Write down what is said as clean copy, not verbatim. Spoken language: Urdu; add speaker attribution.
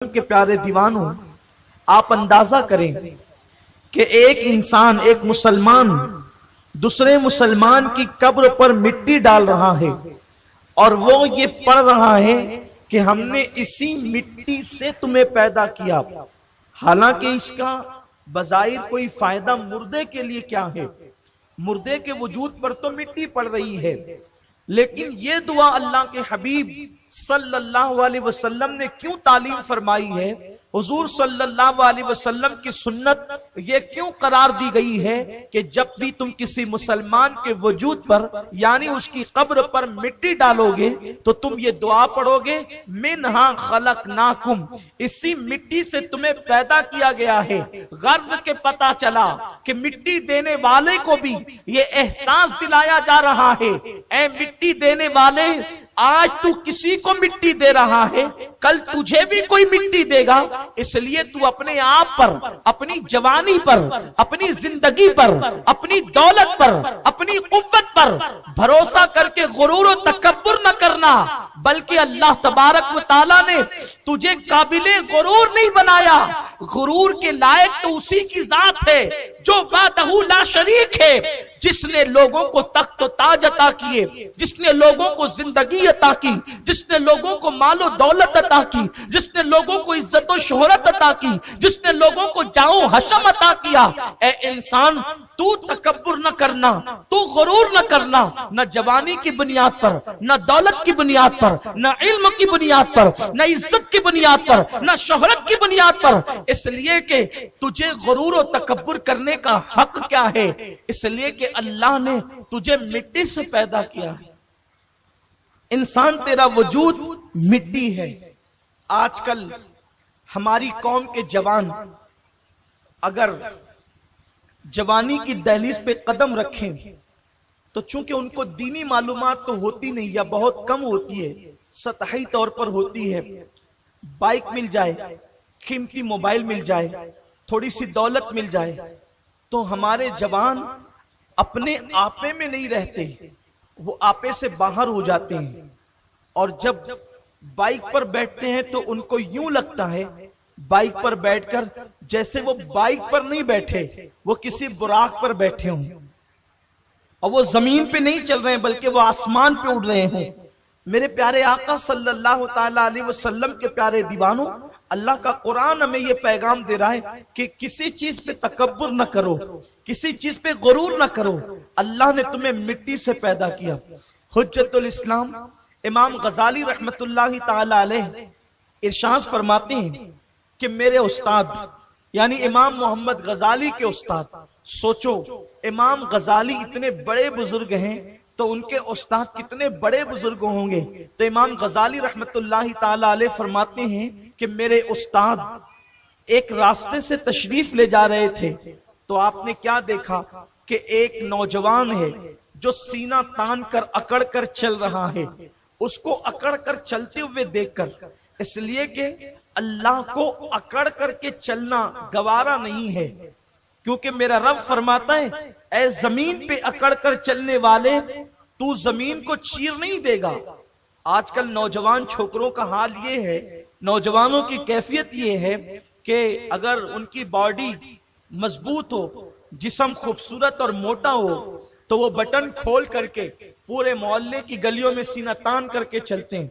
Speaker 1: کے پیارے دیوانوں، آپ اندازہ کریں کہ ایک انسان، ایک مسلمان دوسرے مسلمان کی قبر پر مٹی ڈال رہا ہے اور وہ یہ پڑھ رہا ہے کہ ہم نے اسی مٹی سے تمہیں پیدا کیا، حالانکہ اس کا بظاہر کوئی فائدہ مردے کے لیے کیا ہے؟ مردے کے وجود پر تو مٹی پڑ رہی ہے، لیکن یہ دعا اللہ کے حبیب صلی اللہ علیہ وسلم نے کیوں تعلیم فرمائی ہے؟ حضور صلی اللہ علیہ وسلم کی سنت یہ کیوں قرار دی گئی ہے کہ جب بھی تم کسی مسلمان کے وجود پر یعنی اس کی قبر پر مٹی ڈالو گے تو تم یہ دعا پڑھو گے، منہا خلقناکم، اسی مٹی سے تمہیں پیدا کیا گیا ہے۔ غرض کے پتہ چلا کہ مٹی دینے والے کو بھی یہ احساس دلایا جا رہا ہے، اے مٹی دینے والے، آج تو کسی کو مٹی دے رہا ہے، کل تجھے بھی کوئی مٹی دے گا، اس لیے تو اپنے آپ پر، اپنی جوانی پر، اپنی زندگی پر، اپنی دولت پر، اپنی قوت پر بھروسہ کر کے غرور و تکبر نہ کرنا، بلکہ اللہ تبارک و تعالیٰ نے تجھے قابل غرور نہیں بنایا۔ غرور کے لائق تو اسی کی ذات ہے جو وحدہ لا شریک ہے، جس نے لوگوں کو تخت و تاج عطا کیے، جس نے لوگوں کو زندگی عطا کی، جس نے لوگوں کو مال و دولت عطا کی، جس نے لوگوں کو عزت و شہرت عطا کی، جس نے لوگوں کو جاہ و حشم عطا کیا۔ اے انسان، تو تکبر نہ کرنا، تو غرور نہ کرنا، نہ جوانی کی بنیاد پر، نہ دولت کی بنیاد پر، نہ علم کی بنیاد پر، نہ عزت کی بنیاد پر، نہ شہرت کی بنیاد پر، اس لیے کہ تجھے غرور و تکبر کرنے کا حق کیا ہے؟ اس لیے کہ اللہ نے تجھے مٹی سے پیدا کیا ہے۔ انسان، تیرا وجود مٹی ہے۔ آج کل ہماری قوم کے جوان اگر جوانی کی دہلیز پہ قدم رکھیں تو چونکہ ان کو دینی معلومات تو ہوتی نہیں یا بہت کم ہوتی ہے، سطحی طور پر ہوتی ہے، بائک مل جائے، قیمتی موبائل مل جائے، تھوڑی سی دولت مل جائے تو ہمارے جوان اپنے آپے میں نہیں رہتے، وہ آپے سے باہر ہو جاتے ہیں، اور جب بائک پر بیٹھتے ہیں تو ان کو یوں لگتا ہے بائک پر بیٹھ کر جیسے وہ بائک پر نہیں بیٹھے، وہ کسی براق پر بیٹھے ہوں، اور وہ زمین پہ نہیں چل رہے ہیں بلکہ وہ آسمان پہ اڑ رہے ہوں۔ میرے پیارے آقا صلی اللہ تعالیٰ علیہ وسلم کے پیارے دیوانوں، اللہ کا قرآن ہمیں یہ پیغام دے رہا ہے کہ کسی چیز پہ تکبر نہ کرو، کسی چیز پہ غرور نہ کرو۔ اللہ نے تمہیں مٹی سے پیدا کیا۔ حجت الاسلام امام غزالی رحمت اللہ تعالیٰ علیہ ارشاد فرماتے ہیں کہ میرے استاد یعنی امام محمد غزالی کے استاد، سوچو امام غزالی اتنے بڑے بزرگ ہیں تو ان کے استاد کتنے بڑے بزرگ ہوں گے؟ تو امام غزالی رحمت اللہ تعالیٰ علیہ فرماتے ہیں کہ میرے استاد ایک راستے سے تشریف لے جا رہے تھے تو آپ نے کیا دیکھا کہ ایک نوجوان ہے جو سینہ تان کر اکڑ کر چل رہا ہے۔ اس کو اکڑ کر چلتے ہوئے دیکھ کر، اس لیے کہ اللہ کو اکڑ کر کے چلنا گوارا نہیں ہے، کیونکہ میرا رب فرماتا ہے اے زمین پہ اکڑ کر چلنے والے، تو زمین کو چیر نہیں دے گا۔ آج کل نوجوان چھوکروں کا حال یہ ہے، نوجوانوں کی کیفیت یہ ہے کہ اگر ان کی باڈی مضبوط ہو، جسم خوبصورت اور موٹا ہو تو وہ بٹن کھول کر کے پورے محلے کی گلیوں میں سینہ تان کر کے چلتے ہیں۔